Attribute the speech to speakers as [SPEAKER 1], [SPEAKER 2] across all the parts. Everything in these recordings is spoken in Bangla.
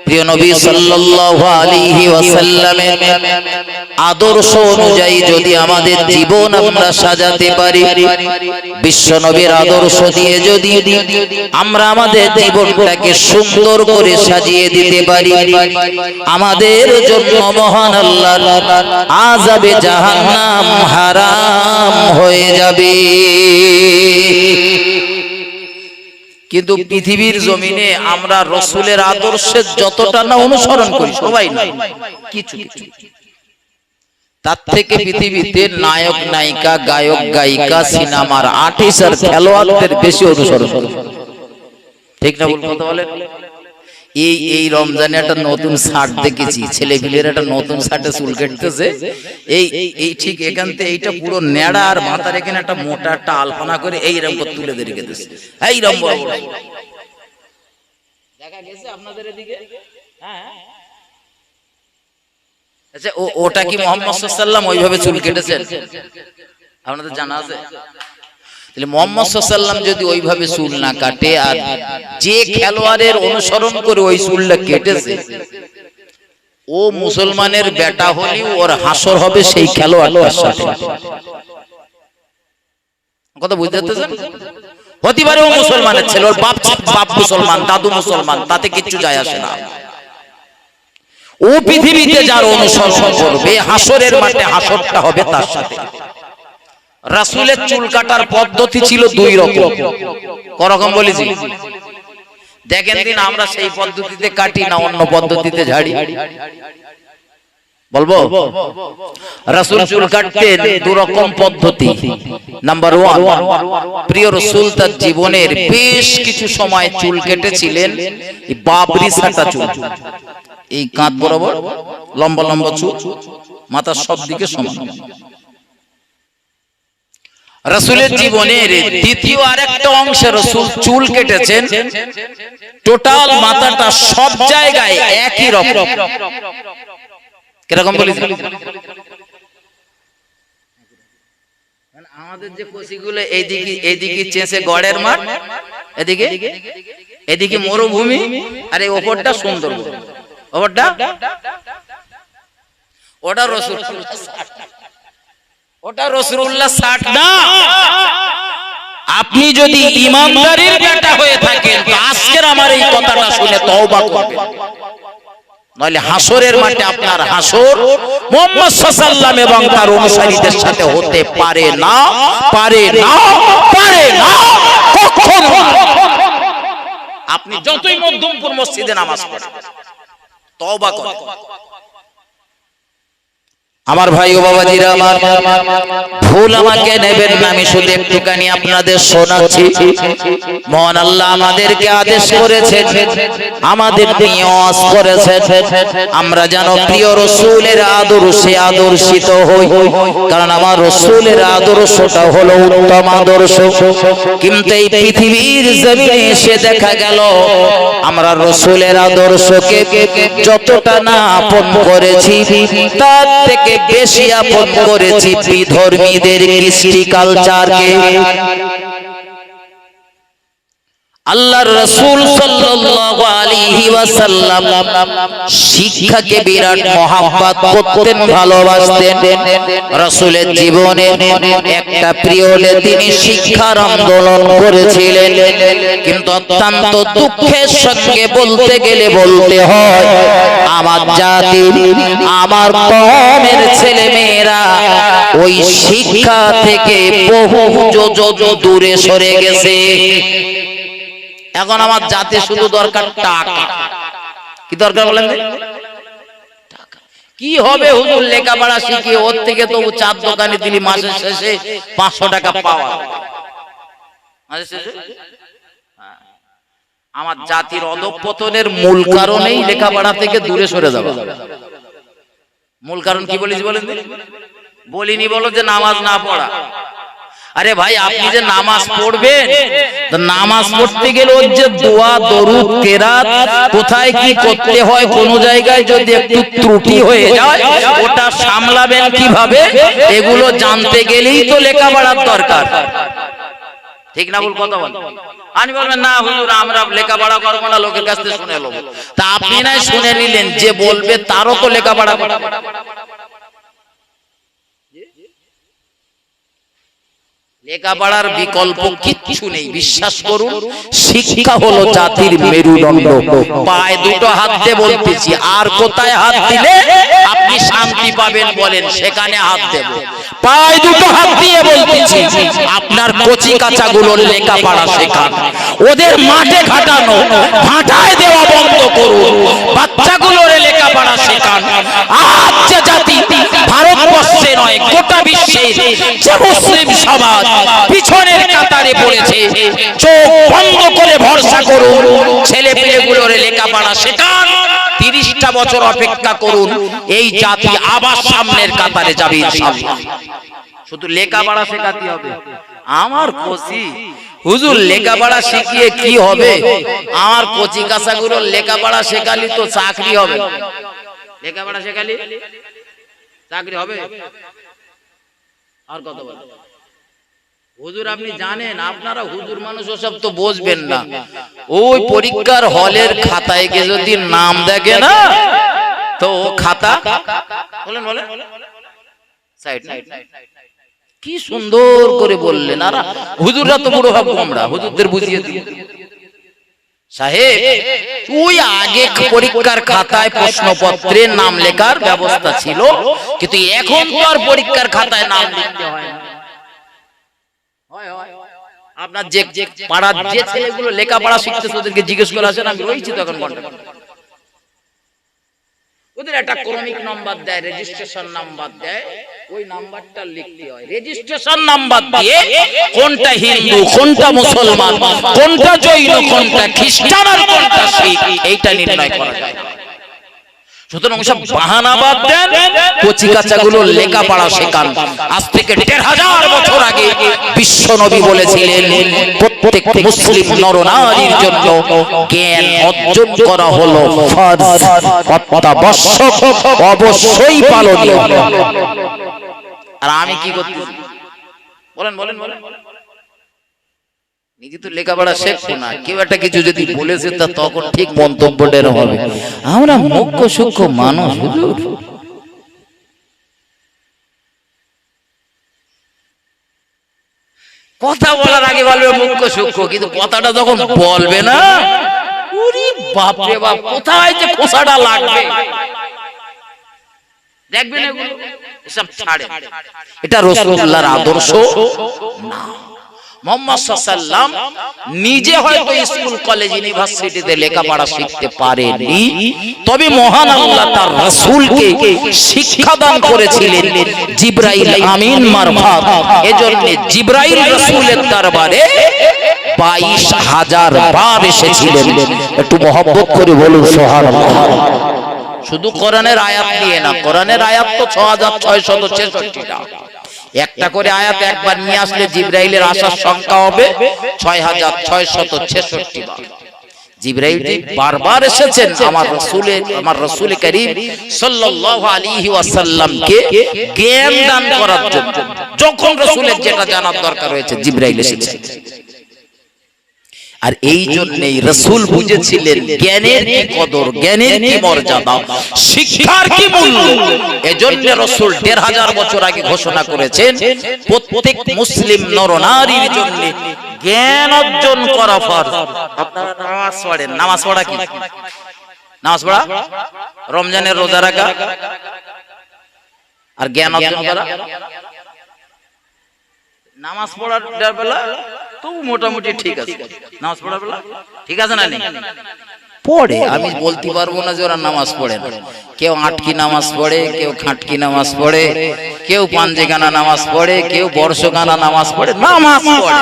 [SPEAKER 1] প্রিয় নবী সাল্লাল্লাহু আলাইহি ওয়াসাল্লামের আদর্শ অনুযায়ী যদি আমাদের জীবন আমরা সাজাতে পারি, বিশ্ব নবীর আদর্শ দিয়ে যদি আমরা আমাদের জীবনটাকে সুন্দর করে সাজিয়ে দিতে পারি, আমাদের জন্য মহান আল্লাহর আযাবে জাহান্নাম হারাম হয়ে যাবে। কিন্তু পৃথিবীর জমিনে আমরা রাসূলের আদর্শের যতটা না অনুসরণ করি, সবাই না, কিছু কিছু, তার থেকে পৃথিবীতে নায়ক নায়িকা, গায়ক গায়িকা, সিনেমার আর্টিস্ট আর খেলোয়াড়দের বেশি অনুসরণ করি। ঠিক না ভুল কথা বলেন? এই রমজানে একটা নতুন শার্ট দেখেছি, ছেলেপিলের একটা নতুন শার্টে চুল কেটেছে, এই ঠিক এখান থেকে এইটা পুরো নেড়া আর মাথার এখানে একটা মোটা একটা আলপনা করে এইরকম করে তুলে দিয়ে রেখেছে, এইরকম বড় বড় দেখা গেছে আপনাদের এদিকে। হ্যাঁ, আচ্ছা, ওটা কি মুহাম্মদ সাল্লাল্লাহু আলাইহি ওয়াসাল্লাম ওইভাবে চুল কেটেছেন? আপনাদের জানা আছে? তাহলে মুহাম্মদ সাল্লাল্লাহু আলাইহি ওয়াসাল্লাম যদি ওইভাবে চুল না কাটে আর যে খেলোয়াড়ের অনুসরণ করে ওই চুলটা কেটেছে, ও মুসলমানের বেটা হলেও ওর হাসর হবে সেই খেলোয়াড়টার সাথে। কথা বুঝতে পারছেন? হতে পারে ও মুসলমানের ছেলে, ওর বাপ মুসলমান, দাদু মুসলমান, তাতে কিচ্ছু যায় আসে না। ও পৃথিবীতে যার অনুসরণ করবে, হাসরের মাঠে হাসরটা হবে তার সাথে। রাসূলের চুল কাটার পদ্ধতি ছিল দুই রকম। করকম বলেছি? দেখেন দিন আমরা সেই পদ্ধতিতে কাটি না অন্য পদ্ধতিতে ঝাড়ি? বলবো? রাসূল চুল কাটতেন দু রকম পদ্ধতি। নাম্বার 1, প্রিয় রাসূল তার জীবনের বেশ কিছু সময় চুল কেটেছিলেন এই বাবরি ছাটা চুল, এই কাঁধ বরাবর লম্বা লম্বা চুল, মাথার সব দিকে সমান। রাসূলের জীবনের দ্বিতীয় আরেকটা অংশে রাসূল চুল কেটেছেন, টোটাল মাথাটা সব জায়গায় একই রকম। কিরকম বলেছি? আমাদের যে কচিগুলো এইদিকে চেঁচে গড়ের মাঠ, এদিকে মরুভূমি, আর এই ওপরটা সুন্দরবন, ওপরটা ওটা রাসূলুল্লাহ 60 না। আপনি যদি ইমানদারির বেটা হয়ে থাকেন তো আজকের আমার এই কথাটা শুনে তওবা করবেন, নইলে হাসরের মাঠে আপনার হাসর মুহাম্মদ সাল্লাল্লাহু আলাইহি এবং তার অনুসারীদের সাথে হতে পারে না, পারে না, পারে না, কখনো। আপনি যতই মধ্যমপুর মসজিদে নামাজ পড়েন, তওবা করেন। আমার ভাই ও বাবাজিরা আমার, ভুল আমাকে নেবেন না, আমি শুধু একটুখানি আপনাদের শোনাচ্ছি। মহান আল্লাহ আমাদেরকে আদেশ করেছেন, আমাদের নিয়াজ করেছেন আমরা যেন প্রিয় রাসূলের আদর্শে আদর্শিত হই, কারণ আমার রাসূলের আদর্শটা হলো উত্তম আদর্শ। কিন্তু এই পৃথিবীর জমিনে এসে দেখা গেল আমরা রাসূলের আদর্শকে যতটা না আপন করেছি, তার থেকে বেশি আপন করেছি বিধর্মীদের কৃষ্টি কালচারকে। আল্লাহর রাসূল সাল্লাল্লাহু আলাইহি ওয়াসাল্লাম শিক্ষাকে বিরাট মহব্বত করতেন, ভালোবাসতেন। রাসূলের জীবনে একটা পিরিয়ডে তিনি শিক্ষার আন্দোলন করেছিলেন, কিন্তু অত্যন্ত দুঃখের সঙ্গে বলতে গেলে বলতে হয় আমার জাতির, আমার কওমের ছেলে মেয়েরা ওই শিক্ষা থেকে বহু যোজন দূরে সরে গেছে। এখন আমার জাতি শুধু দরকার টাকা। কি দরকার বলেন? টাকা। কি হবে হুজুর লেখাপড়া শিখিয়ে ওর থেকে তো চার দোকানে দিলি মাসের শেষে 500 টাকা পাওয়া। আমার জাতির অধঃপতনের মূল কারণেই লেখাপড়া থেকে দূরে সরে যাওয়া। মূল কারণ কি বলেছি বলেন? বলিনি বলো যে নামাজ না পড়া। আরে ভাই, আপনি যে নামাজ পড়বেন, তো নামাজ পড়তে গেলে ওর যে দোয়া, দরুদ, কেরাত কোথায় কি করতে হয়, কোন জায়গায় যদি একটু ত্রুটি হয়ে যায় ওটা সামলাবেন কিভাবে, এগুলো জানতে গেলেই তো লেখাপড়ার দরকার। ঠিক না ভুল কথা বল? আপনি বলবেন না হুজুর আমরা লেখাপড়া করবো না, লোকের কাছ থেকে শুনে নেবো। তা আপনি না শুনে নিলেন, যে বলবে তারও তো লেখাপড়া করতে হবে। লেখাপড়ার বিকল্প কিচ্ছু নেই, বিশ্বাস করুন। শিক্ষা হলো জাতির মেরুদণ্ড। পায়ে দুটো হাত দিয়ে বলতেছি, আর কোথায় হাত দিলে আপনি শান্তি পাবেন বলেন, সেখানে হাত দেব। পায়ে দুটো হাত দিয়ে বলতেছি, আপনার কচি কাঁচাগুলোর লেখাপড়া শেখান, ওদের মাঠে খাটানো ভাটায় দেওয়া বন্ধ করুন, বাচ্চাগুলোর লেখাপড়া শেখান। আজ যে জাতি ভারতবর্ষে নয় গোটা বিশ্বের যে মুসলিম সমাজ পিছনের কাতারে পড়েছে, চোখ বন্ধ করে ভরসা করুন, ছেলে পেলেগুলোর লেখাপড়া শেখান। 30টা বছর অপেক্ষা করুন, এই জাতি আবার সামনের কাতারে যাবে ইনশাআল্লাহ। শুধু লেখাপড়া শেখাতে হবে। আমার কচি হুজুর লেখাপড়া শিখিয়ে কি হবে? আমার কচি কাঁচাগুলোর লেখাপড়া শেখালি তো চাকরি হবে। লেখাপড়া শেখালি চাকরি হবে? আর কত বল হুজুর? আপনি জানেন, আপনারা হুজুর মানুষ ওসব তো বুঝবেন না। ওই পরীক্ষার হলের খাতায় গিয়ে যদি নাম দেখে না, তো খাতা বলেন বলেন সাইড কি সুন্দর করে বললেন। আর হুজুররা তো বড় ভাব আমরা, হুজুরদের বুঝিয়ে দিই সাহেব, ওই আগে পরীক্ষার খাতায় প্রশ্নপত্রের নাম লেখার ব্যবস্থা ছিল, কিন্তু এখন তো আর পরীক্ষার খাতায় নাম লিখতে হয় না। আপনার যে পাড়ার যে ছেলেগুলো লেখাপড়া শিখতেছে ওদেরকে জিজ্ঞেস করে আসেন, আমি রয়েছি তো এখন ঘন্টা, ওদের একটা ক্রমিক নাম্বার দেয়, রেজিস্ট্রেশন নাম্বার দেয়, ওই নাম্বারটা লিখতে হয়। রেজিস্ট্রেশন নাম্বার দিয়ে কোনটা হিন্দু, কোনটা মুসলমান, কোনটা জৈন, কোনটা খ্রিস্টান আর কোনটা শিখ, এইটা নির্ণয় করা যায়। সুতরাং সব বাহানা বাদ দেন, কচি কাঁচাগুলো লেখাপড়া শেখান। আজ থেকে 1500 বছর আগে বিশ্ব নবী বলেছিলেন, প্রত্যেক মুসলিম নরনারীর জন্য জ্ঞান অর্জন করা হলো ফরজ, অত্যাবশ্যক, অবশ্যই পালনীয়। আর আমি কি করতেছি বলেন বলেন বলেন? নিজে তো লেখাপড়া শেখো না, কেউ একটা কিছু যদি বলেছে তা তখন ঠিক মন্তব্যটা হবে। আমরা মুখ্য সূক্ষ্ম মানুষ হুজুর। কথা বলার আগে বলবে মুখ্য সূক্ষ্ম, কিন্তু কথাটা যখন বলবে না, ওরে বাপ রে বাপ, কোথায় যে খোসাটা লাগবে দেখবেন। এগুলো এসব ছাড়ে, এটা রাসূলুল্লাহর আদর্শ না। মুহাম্মদ সাল্লাল্লাহু আলাইহি ওয়াসাল্লাম নিজে হয়তো স্কুল কলেজ ইউনিভার্সিটিতে লেখাপড়া শিখতে পারেননি, তবে মহান আল্লাহ তার রাসূলকে শিক্ষা দান করেছিলেন জিবরাইল আমিন মারফত। এজন্য জিবরাইল রাসূলের দরবারে 22,000 বার এসেছিলেন। একটু মহব্বত করে বলুন সুবহানাল্লাহ। শুধু কোরআনের আয়াত দিয়ে না, কোরআনের আয়াত তো 6666টা। একটা করে আয়াত একবার নিয়ে আসলে জিবরাইলের আসার সংখ্যা হবে 6666 বার। জিবরাইল বারবার এসেছেন আমার রাসূল করিম সাল্লাল্লাহু আলাইহি ওয়াসাল্লামকে জ্ঞান দান করার জন্য। যখন রাসূলের যেটা জানার দরকার হয়েছে জিবরাইল এসেছেন। আর এই জন্যই রাসূল বুঝেছিলেন জ্ঞানের কি কদর, জ্ঞানের কি মর্যাদা, শিক্ষার কি মূল্য। এজন্য রাসূল 1500 বছর আগে ঘোষণা করেছেন, প্রত্যেক মুসলিম নরনারীর জন্য জ্ঞান অর্জন করা ফরজ। আপনারা নামাজ পড়েন, নামাজ পড়া কি? নামাজ পড়া, রমজানের রোজা রাখা, আর জ্ঞান অর্জন করা। নামাজ পড়ার বেলা তো মোটামুটি ঠিক আছে, নামাজ পড়ার বেলা ঠিক আছে না? পড়ে, আমি বলতে পারবো না যে ওরা নামাজ পড়ে না। কেউ আটকি নামাজ পড়ে, কেউ খাটকি নামাজ পড়ে, কেউ পাঞ্জেগানা নামাজ পড়ে, কেউ বর্ষগানা নামাজ পড়ে, নামাজ পড়ে।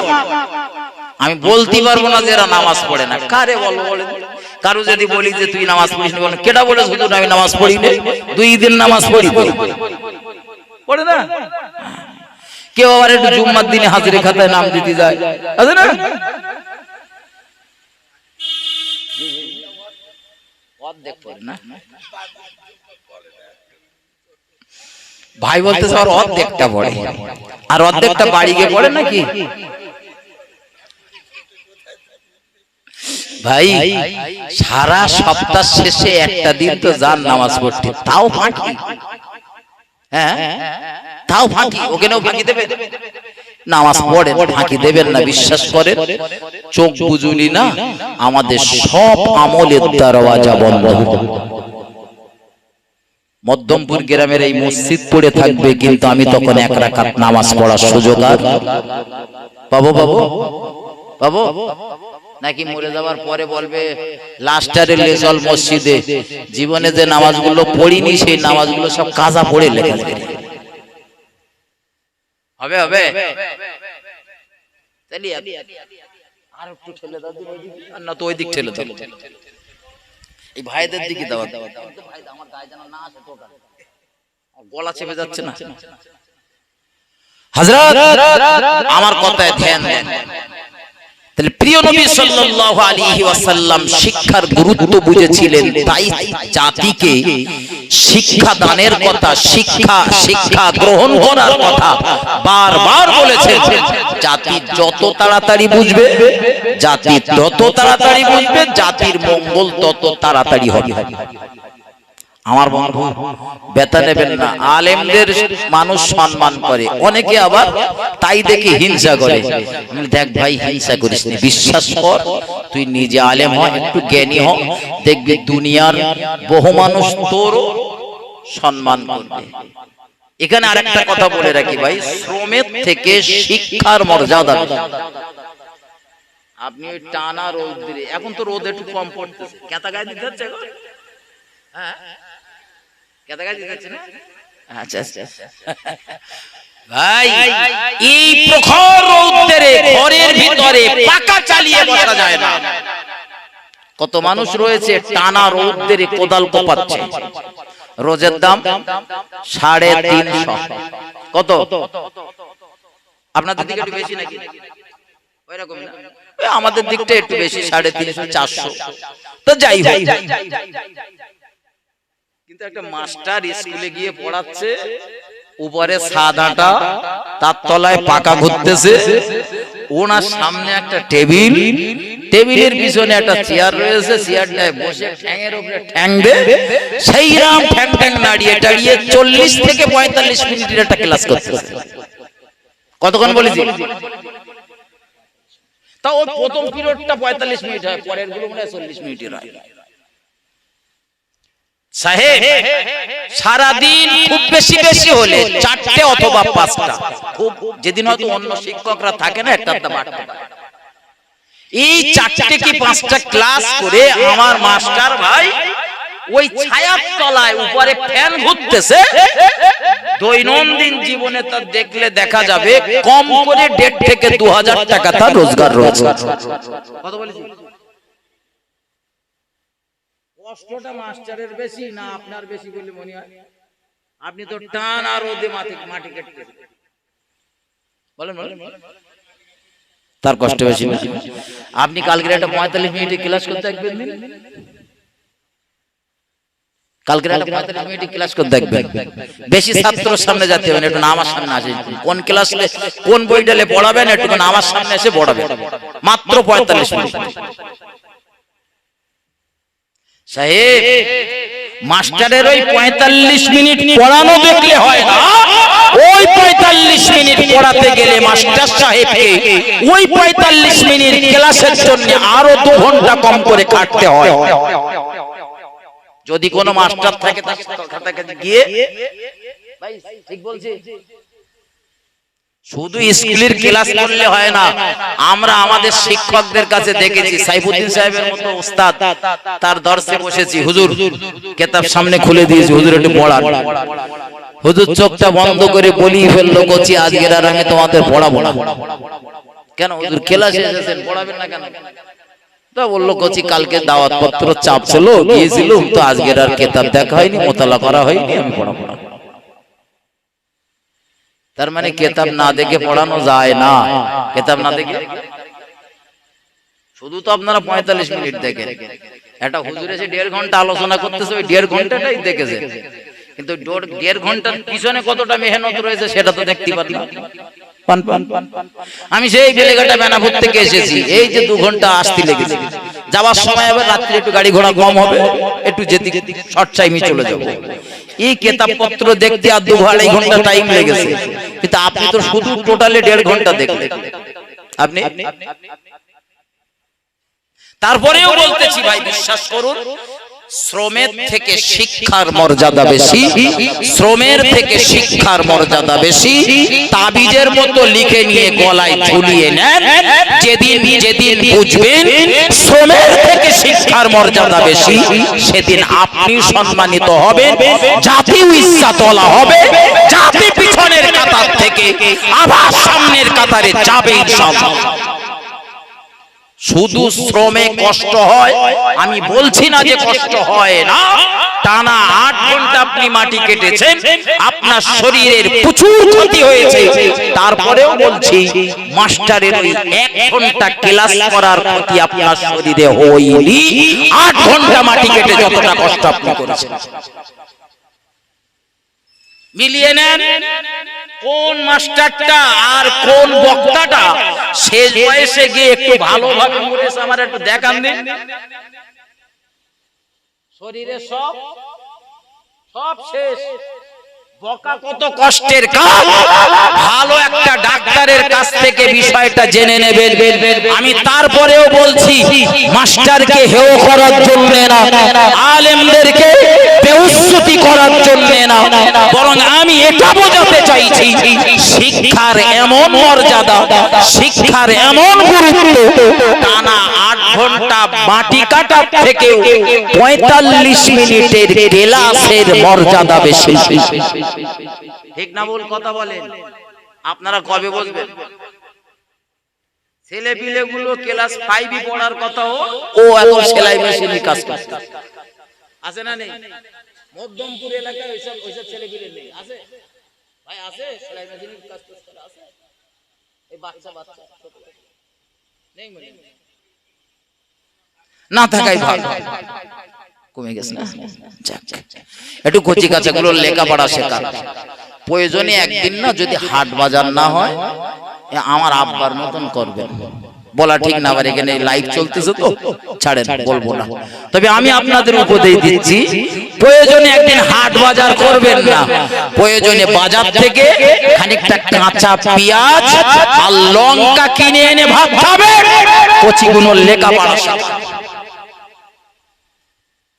[SPEAKER 1] আমি বলতে পারবো না যে এরা নামাজ পড়ে না। কারে বলবো বলেন? কারো যদি বলি যে তুই নামাজ পড়িস না, বলেন কেটা বলে শুধু আমি নামাজ পড়ি না, 2 দিন নামাজ পড়ি, পড়ে না। কেউ আবার একটু জুম্মার দিনে হাজিরে খাতায় নাম দিতে যায়, আছে না? ভাই বলতে অর্ধেকটা পড়ে, আর অর্ধেকটা বাড়ি গিয়ে পড়ে নাকি? ভাই সারা সপ্তাহ শেষে একটা দিন তো যান নামাজ পড়তে, তাও ফাঁকি। হ্যাঁ তাও ফাঁকি, ওখানেও ফাঁকি দেবে? নামাজ পড়েন, ফাঁকি দেবেন না, বিশ্বাস করেন। চোখ বুঝুনি না, আমাদের সব আমলের দরওয়াজা বন্ধ। মধ্যমপুর গ্রামের এই মসজিদ পড়ে থাকবে, কিন্তু আমি তখন এক রাকাত নামাজ পড়ার সুযোগ আর পাবো পাবো পাবো নাকি মরে যাওয়ার পরে বলবে লাস্টারে লেজল মসজিদে জীবনে যে নামাজগুলো পড়িনি সেই নামাজগুলো সব কাজা পড়ে লেখা হবে হবে। আর একটু ঠেলে দাও, না তো ওই দিক ঠেলে দাও, এই ভাইদের দিকে দাও। আমার গায়ে যেন না আসে, গলা চেপে যাচ্ছে না। হযরত আমার কথায় ধ্যান দেন। তাহলে প্রিয় নবী সাল্লাল্লাহু আলাইহি ওয়াসাল্লাম শিক্ষার গুরুত্ব বুঝেছিলেন, তাই জাতিকে শিক্ষা দানের কথা, শিক্ষা গ্রহণ করার কথা বারবার বলেছেন। জাতি যত তাড়াতাড়ি বুঝবে, জাতির মঙ্গল তত তাড়াতাড়ি হবে। আমার বন্ধু ব্যথা নেবেন না, আলেমদের মানুষ সম্মান করে, অনেকে আবার তাই দেখে হিংসা করে। দেখ ভাই, হিংসা করিস না, বিশ্বাস কর, তুই নিজে আলেম হ, একটু জ্ঞানী হ, দেখবি দুনিয়ার বহু মানুষ তোর সম্মান করবে। এখানে আরেকটা কথা বলে রাখি ভাই, শ্রমের থেকে শিক্ষার মর্যাদা। আপনি ওই টানা রোদ দিলে, এখন তো রোদ একটু কম পড়তেছে, কেতা গায়ে দিতে হচ্ছে, হ্যাঁ আচ্ছা ভাই, এই প্রখর রৌদ্রে ঘরের ভিতরে পাকা চালিয়ে বসা যায় না। কত মানুষ রয়েছে টানা রৌদ্রে কোদাল কোপাচ্ছে, রোজের দাম 350। কত আপনাদের দিকে একটু বেশি নাকি? ওইরকম না, আমাদের দিকটা একটু বেশি, 350 400। তো যাই হোক, কিন্তু একটা মাস্টার স্কুলে গিয়ে পড়াচ্ছে, উপরে সাদাটা, তার তলায় পাকা ঘুরতেছে, ওনার সামনে একটা টেবিল, টেবিলের পিছনে একটা চেয়ার রয়েছে, চেয়ারটায় বসে ঠ্যাঙের উপরে ঠ্যাং দে, সেইরাম ঠ্যাং ঠ্যাং নাড়িয়ে টাড়িয়ে 40 থেকে 45 মিনিটের একটা ক্লাস করতেছে। কতক্ষণ বলেছি? তাও প্রথম পিরিয়ডটা 45 মিনিট হয়, পরের গুলো মনে হয় 40 মিনিটের হয়। সাহেব সারাদিন খুব বেশি হলে 4টে অথবা 5টা, খুব যেদিন হয়তো অন্য শিক্ষকরা থাকে না, একটা বাড়তে পারে। এই 4টে কি 5টা ক্লাস করে আমার মাস্টার ভাই ওই ছায়ার তলায় উপরে ফ্যান ঘুরতেছে, দৈনন্দিন জীবনে তার দেখলে দেখা যাবে কম করে 1.5 থেকে 2000 টাকা তার রোজগার রয়েছে। কত বলেছি? কষ্টটা মাস্টারের বেশি না আপনার বেশি বলে মনে হয়? আপনি তো টান আর রোদে মাটি কেটে বলেন, তার কষ্ট বেশি না? আপনি কালকে একটা 45 মিনিটের ক্লাস করতে দেখবেন, কালকে একটা 45 মিনিটের ক্লাস করতে দেখবেন, বেশি ছাত্রর সামনে যেতে হবে না, একটু আমার সামনে আসে, কোন ক্লাসে কোন বইটালে পড়াবেন, একটু আমার সামনে এসে পড়াবেন, মাত্র 45 মিনিট। সাহেব মাস্টারের ওই 45 মিনিট পড়ানো দেখলে হয় না, ওই 45 মিনিট পড়াতে গেলে মাস্টার সাহেবকে ওই 45 মিনিট ক্লাসের জন্য আরো 2 ঘন্টা কম করে কাটতে হয়। যদি কোনো মাস্টার থাকে তার কাছে গিয়ে, ভাই ঠিক বলছি, শুধু স্কুলের ক্লাস করলে হয় না, আমরা আমাদের শিক্ষকদের কাছে দেখেছি, সাইফুদ্দিন সাহেবের মতো ওস্তাদ, তার দর্শে বসেছি, হুজুর কিতাব সামনে খুলে দিয়েছি, হুজুর একটু পড়ান, হুজুর চোখটা বন্ধ করে বলি ফেললো, কোচি আজকের আর আমি তোমাদের পড়াবো না। কেন হুজুর ক্লাসে এসেছেন, পড়াবেন না কেন? তা বললো, কোচি কালকে দাওয়াত পত্র চাপ ছিল, গিয়েছিলাম, তো আজকের আর কিতাব দেখা হয়নি, মোতালা করা হয়নি, আমি পড়াবো না। তার মানে কিতাব না দেখে পড়ানো যায় না। কিতাব না দেখে শুধু তো আপনারা 45 মিনিট দেখেন, একটা হুজুর এসে 1.5 ঘন্টা আলোচনা করতেছে, ওই 1.5 ঘন্টাটাই দেখেছে, কিন্তু 1.5 ঘন্টার পিছনে কতটা মেহনত রয়েছে সেটা তো দেখতে পারেন না। আমি সেই বেলেঘাটা বেনাপুর থেকে এসেছি, এই যে 2 ঘন্টা আসতে লেগেছে, যাওয়ার সময় আবার রাত্রে একটু গাড়ি ঘোড়া কম হবে, একটু যেতে শর্ট টাইমে চলে যাব। এই কিতাবপত্র দেখতে আর 2-2.5 ঘন্টা টাইম লেগেছে, কিন্তু আপনি তো শুধু টোটালে 1.5 ঘন্টা দেখলেন। আপনি তারপরেও বলতেছি ভাই, বিশ্বাস করুন, শ্রমের থেকে শিক্ষার মর্যাদা বেশি, শ্রমের থেকে শিক্ষার মর্যাদা বেশি। তাবিজের মতো লিখে নিয়ে গলায় ঝুলিয়ে নেন, যেদিন যেদিন বুঝবেন শ্রমের থেকে শিক্ষার মর্যাদা বেশি, সেদিন আপনি সম্মানিত হবেন, জাতিও ইজ্জতওয়ালা হবে, জাতি পিছনের কাতার থেকে আবার সামনের কাতারে যাবে ইনশাআল্লাহ। শুধু শ্রমে কষ্ট হয়, আমি বলছি না যে কষ্ট হয় না। টানা 8 ঘন্টা আপনি মাটি কেটেছেন, আপনার শরীরের প্রচুর ক্ষতি হয়েছে, তারপরেও বলছি মাস্টারের ওই 1 ঘন্টা ক্লাস করার ক্ষতি আপনার শরীরে হয়নি 8 ঘন্টা মাটি কেটে যতটা কষ্ট আপনি করেছেন। মিলিয়ে নেন কোন মাস্টারটা আর কোন বক্তাটা শেষ বয়সে গিয়ে একটু ভালোভাবে মরেছে, আমার একটু দেখান দিন। শরীরে সব শেষ, বকা কত কষ্টের কাজ। ভালো একটা ডাক্তারের কাছ থেকে বিষয়টা জেনে নেবেন। আমি তারপরেও বলছি, মাস্টারকে হেয় করার জন্য না, আলেমদেরকে বেউজ্জতি করার জন্য না, বরং আমি এটা বোঝাতে চাইছি শিক্ষার এমন মর্যাদা, শিক্ষার এমন গুরুত্ব, টানা 8 ঘন্টা মাটি কাটার থেকে 45 মিনিটের ক্লাসের মর্যাদা বেশি। ঠিক না ভুল কথা বলেন? আপনারা কবে বলবেন? ছেলে পিলে গুলো ক্লাস 5 পড়ার কথা, ও এখন সেলাই মেশিনে কাজ করছে, আছে না নেই? মধ্যমপুর এলাকায় ওইসব ছেলে পিলে নেই, আছে ভাই? আছে সেলাই মেশিনে কাজ করছে, আছে এই বাচ্চা নেই, না থাকাই ভালো। কমে গেছে না? একটু কচি কাঁচা গুলো লেখাপড়া শেখা প্রয়োজনে। একদিন না, যদি হাট বাজার না হয়, আমার আব্বার মতন করবেন, বলা ঠিক না? আবার এখানে লাইভ চলতেছে তো ছাড়েন, বলবো না। তবে আমি আপনাদের উপদেশ দিচ্ছি, প্রয়োজনে একদিন হাট বাজার করবেন না, প্রয়োজনে বাজার থেকে খানিকটা কাঁচা পেঁয়াজ আর লঙ্কা কিনে এনে ভাত খাবেন, কচি গুলো লেখাপড়া শেখা।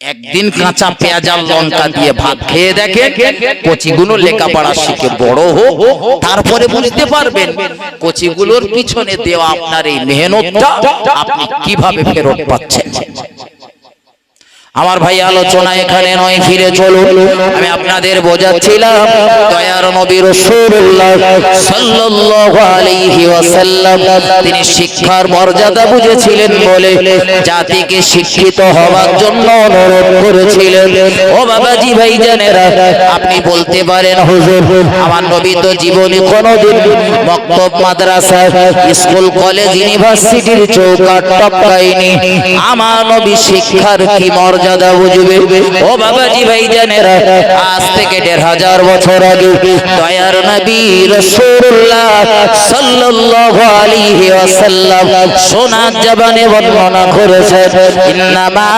[SPEAKER 1] একদিন কাঁচা পেঁয়াজ আর লঙ্কা দিয়ে ভাত খেয়ে দেখেন, কচিগুলো লেখাপড়া শিখে বড় হোক, তারপরে বুঝতে পারবেন কচিগুলোর পিছনে দেওয়া আপনার এই মেহনতটা আপনি কিভাবে ফেরত পাচ্ছেন। আমার ভাই, আলোচনা এখানে নয়, ফিরে চলুন। আমি আপনাদের বোঝাচ্ছিলাম দয়ার নবী রাসূলুল্লাহ সাল্লাল্লাহু আলাইহি ওয়াসাল্লাম তিনি শিক্ষার মর্যাদা বুঝেছিলেন বলে জাতিকে শিক্ষিত হওয়ার জন্য অনুরোধ করেছিলেন। ও বাবাজি ভাইজানেরা, আপনি বলতে পারেন, হুজুর আমার নবী তো জীবনে কোনোদিন মক্তব, মাদ্রাসা, স্কুল, কলেজ, ইউনিভার্সিটির চৌকাঠ টপকায়নি, আমার নবী শিক্ষার কি মর্যাদা বুঝবে? ও বাবাজি ভাইজানেরা, আজ থেকে 1500 বছর আগে দয়ার নবী রাসূলুল্লাহ সাল্লাল্লাহু আলাইহি ওয়াসাল্লাম সোনার জবানে বর্ণনা করেছেন, ইন্নামা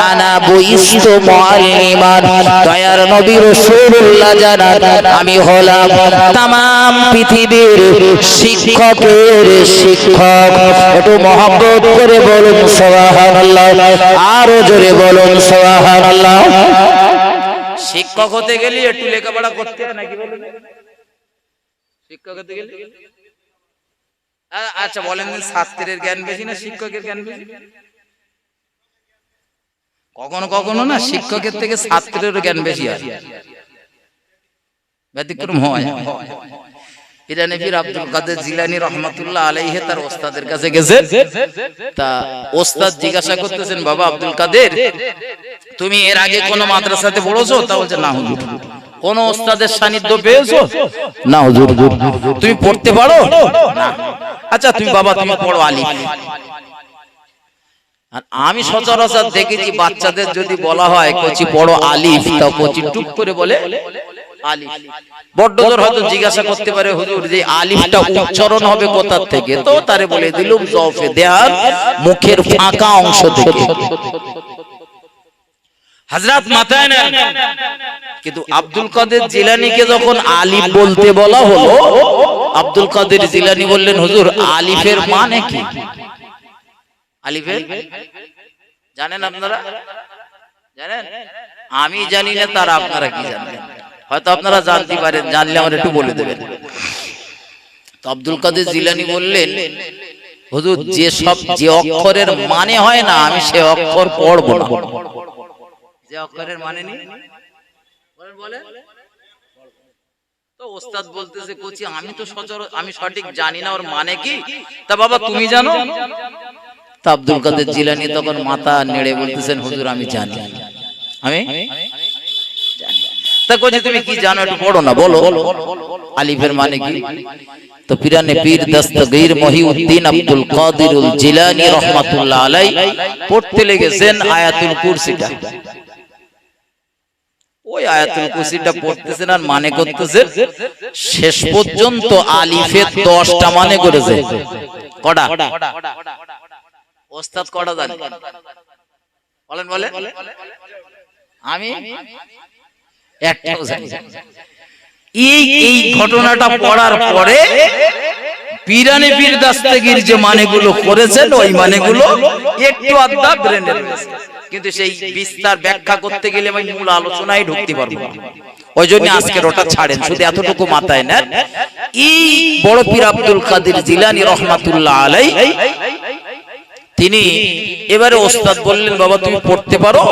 [SPEAKER 1] আনা বুইস্তু মুআল্লিমান। দয়ার নবী রাসূলুল্লাহ জানান, আমি হলাম तमाम পৃথিবীর শিক্ষকের শিক্ষক। একটু মহব্বত করে বলুন সুবহানাল্লাহ, আরো জোরে বলুন সুবহানাল্লাহ। শিক্ষক হতে গেলে একটু লেখাপড়া করতে হয় নাকি বলুন? শিক্ষক হতে গেলে আচ্ছা বলেন, ছাত্রের জ্ঞান বেশি না শিক্ষকের জ্ঞান বেশি? কখনো কখনো না শিক্ষকের থেকে ছাত্রের জ্ঞান বেশি হয়, ব্যতিক্রম হয়। পিরানে পীর আব্দুল কাদের জিলানী রহমাতুল্লাহ আলাইহি তার ওস্তাদের কাছে গেছে, তা ওস্তাদ জিজ্ঞাসা করতেছেন, বাবা আব্দুল কাদের, তুমি এর আগে কোন মাদ্রাসাতে পড়েছো? তা বলছে, না হুজুর। কোন ওস্তাদের সান্নিধ্য পেয়েছো? না হুজুর। তুমি পড়তে পারো? না। আচ্ছা তুমি বাবা তুমি পড়ো আলিফ। আর আমি সচরাচর দেখেছি বাচ্চাদের যদি বলা হয় কচি পড়ো আলিফ, তা কচি টুক করে বলে আলিফ। বড় জোর হয়তো জিজ্ঞাসা করতে পারে হুজুর যে আলিফটা উচ্চারণ হবে কোথা থেকে, তো তারে বলে দিলুম জফে দেহার মুখের ফাঁকা অংশ থেকে। হযরত মাথায় নেন, কিন্তু আব্দুল কাদের জিলানীকে যখন আলিফ বলতে বলা হলো, আব্দুল কাদের জিলানী বললেন হুজুর আলিফের মানে কি? আলিফের জানেন আপনারা? জানেন? আমি জানি না, তারা আপনারা কি জানেন? হয়তো আপনারা জানতে পারেন, জানলে আমার একটু বলে দেবেন। তো আব্দুল কাদের জিলানী বললেন হুজুর যে অক্ষরের মানে হয় না আমি সে অক্ষর পড়ব না। যে অক্ষরের মানে নেই বলেন। তো ওস্তাদ বলতেছে কোচি আমি তো আমি সঠিক জানি না ওর মানে কি, তা বাবা তুমি জানো? তা আব্দুল কাদের জিলানী তখন মাথা নেড়ে বলতেছেন হুজুর আমি জানি, আমি জানি। তা কোচি তুমি কি জানো একটু পড়ো না, বলো আলিফের মানে কি? তো পিরানে পীর দস্তগীর মহিউদ্দিন আব্দুল কাদিরুল জিলানী রাহমাতুল্লাহ আলাইহি পড়তে লেগেছেন আয়াতুল কুরসিটা। ওই আয়াতুল কুরসিটা পড়তেছেন আর মানে করতেছেন, শেষ পর্যন্ত আলিফের 10টা মানে করেছে। কটা? ওস্তাদ কটা জানে বলেন বলেন? আমি একটাও জানি। এই ঘটনাটা পড়ার পরে পিরানে পীর দস্তগীর যে মানেগুলো করেছেন ওই মানেগুলো একটু আধা ব্রেনে রয়েছে, কিন্তু সেই বিস্তার ব্যাখ্যা করতে গেলে আমি মূল আলোচনায় ঢুকতে পারবো না। ওই জন্য আজকের ওটা ছাড়েন, শুধু এতটুকু মাথায় নেন। এই বড় পীর আব্দুল কাদের জিলানী রাহমাতুল্লাহ আলাইহি তিনি এবারে ওস্তাদ বললেন বাবা তুমি পড়তে পারো?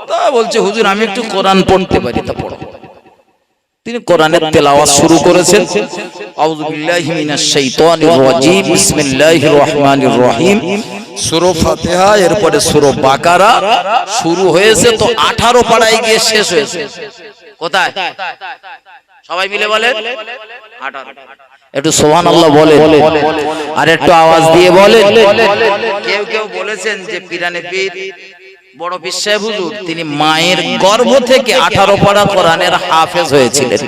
[SPEAKER 1] তা বলছে হুজুর আমি একটু কোরআন পড়তে পারি। তা পড়ো। তিনি কোরআনের তেলাওয়াত শুরু করেছেন। আউযু বিল্লাহি মিনাশ শাইতানির রাজীম, বিসমিল্লাহির রহমানির রহিম, সূরা ফাতিহা, এরপরে সূরা বাকারা শুরু হয়েছে, তো 18 পাড়ায় গিয়ে শেষ হয়েছে। কোথায়? সবাই মিলে বলেন 18। একটু সুবহানাল্লাহ বলেন, আর একটু আওয়াজ দিয়ে বলেন। কেউ কেউ বলেছেন যে পিরানে পীর বড় পীর সাহেব হুজুর তিনি মায়ের গর্ভ থেকে 18 পারা কোরআনের হাফেজ হয়েছিলেন,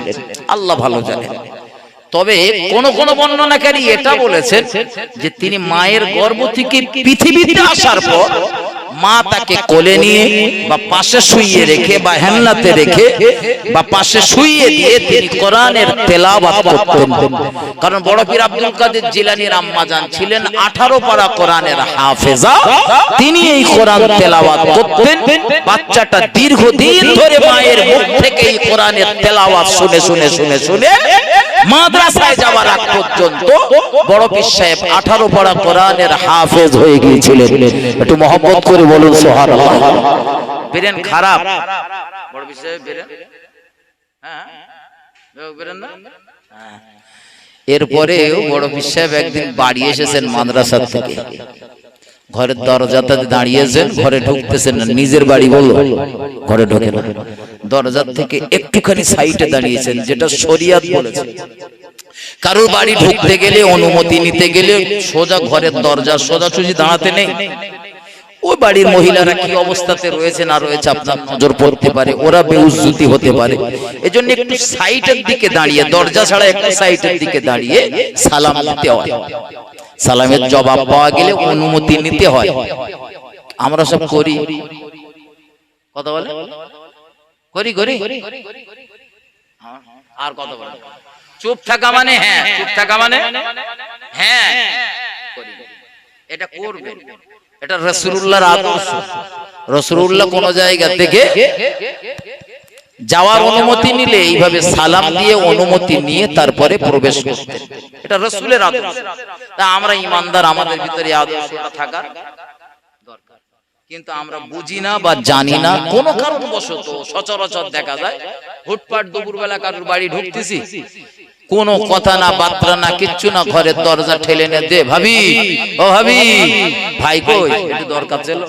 [SPEAKER 1] আল্লাহ ভালো জানেন। তবে কোন কোন বর্ণনাকারী এটা বলেছেন যে তিনি মায়ের গর্ভ থেকে পৃথিবীতে আসার পর মা তাকে কোলে নিয়ে বা পাশে শুইয়ে রেখে বা হেলনাতে রেখে বা পাশে শুইয়ে দিয়ে তিনি কোরআনের তেলাওয়াত করতেন। কারণ বড় পীর আব্দুল কাদের জিলানীর আম্মা জান ছিলেন 18 পারা কোরআনের হাফেজা, তিনি এই কোরআন তেলাওয়াত করতেন। বাচ্চাটা দীর্ঘদিন ধরে মায়ের মুখ থেকে এই কোরআনের তেলাওয়াত শুনে শুনে শুনে শুনে মাদ্রাসায় যাওয়ার আগ পর্যন্ত বড় পীর সাহেব 18 পারা কোরআনের হাফেজ হয়ে গিয়েছিলেন। একটু মহব্বত করে বলুন সুবহানাল্লাহ। বেরেন খারাপ বড় পীর সাহেব বেরেন, হ্যাঁ বেরেন না। এরপরে বড় পীর সাহেব একদিন বাড়ি এসেছেন মাদ্রাসা থেকে, ঘরের দরজাতে দাঁড়িয়েছেন, ঘরে ঢুকতেছেন না, নিজের বাড়ি বলো ঘরে ঢোকে না, দরজা থেকে একটুখানি সাইডে দাঁড়িয়েছেন, যেটা শরীয়ত বলেছে। কারোর বাড়ি ঢুকতে গেলে অনুমতি নিতে গেলে সোজা ঘরের দরজা সোজাসুজি দাঁড়াতে নেই। ওই বাড়ির মহিলারা কি অবস্থাতে রয়েছে না রয়েছে আপনার নজর পড়তে পারে, ওরা বেউজ্জতি হতে পারে, এজন্য একটু সাইডের দিকে দাঁড়িয়ে, দরজা ছাড়া একটু সাইডের দিকে দাঁড়িয়ে সালাম দিতে হয়। সালামের জবাব পাওয়া গেলে অনুমতি নিতে হয়। আমরা সব করি, কথা বলে করি করি আর কথা বলে চুপ থাকা মানে হ্যাঁ, চুপ থাকা মানে হ্যাঁ করি। এটা করবে, এটা রাসূলুল্লাহর আদর্শ। রাসূলুল্লাহ কোন জায়গা থেকে যাওয়ার অনুমতি নিলে এইভাবে সালাম দিয়ে অনুমতি নিয়ে তারপরে প্রবেশ করতেন, এটা রাসূলের আদর্শ। তা আমরা ইমানদার, আমাদের ভিতরে আদর্শটা থাকা দরকার, কিন্তু আমরা বুঝি না বা জানি না, কোন কারণবশত সচরাচর দেখা যায় হুটপাট দুপুরবেলা কারোর বাড়ি ঢুকতেছি, কোন কথা না, বার্তা না, কিচ্ছু না, ঘরের দরজা ঠেলে নে দে ভাবি, ও ভাবি, ভাই কই একটু দরকার ছিল।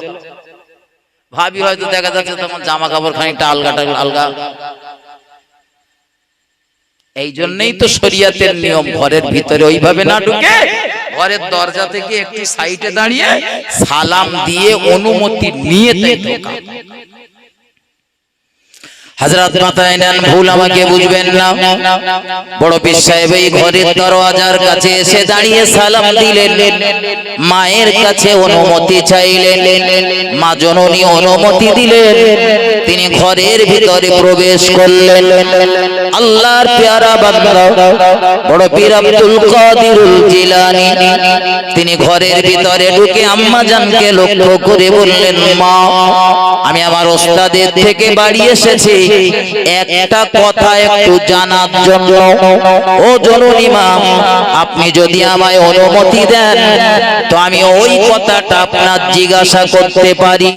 [SPEAKER 1] ভাবি হয়তো দেখা যাচ্ছে তখন জামা কাপড় খানিকটা আলগা। এই জন্যই তো শরীয়তের নিয়ম, ঘরের ভিতরে ওইভাবে না ঢুকে ঘরের দরজা থেকে একটু সাইডে দাঁড়িয়ে সালাম দিয়ে অনুমতি নিয়ে ঢোকা। হযরত মাথায় নেন, ভুল আমাকে বুঝবেন না। বড় পীর সাহেব এই ঘরের দরওয়াজার কাছে এসে দাঁড়িয়ে সালাম দিলেন, মায়ের কাছে অনুমতি চাইলেন, মা জননী অনুমতি দিলেন, তিনি ঘরের ভিতরে প্রবেশ করলেন। আল্লাহর পেয়ারা বান্দা বড় পীর আব্দুল কাদিরুল জিলানী তিনি ঘরের ভিতরে ঢুকে আম্মা জানকে লক্ষ্য করে বললেন, মা আমি আমার ওস্তাদের থেকে বাড়ি এসেছি একটা কথা একটু জানার জন্য। ও জননী মা, আপনি যদি আমায় অনুমতি দেন তো আমি ওই কথাটা আপনার জিজ্ঞাসা করতে পারি।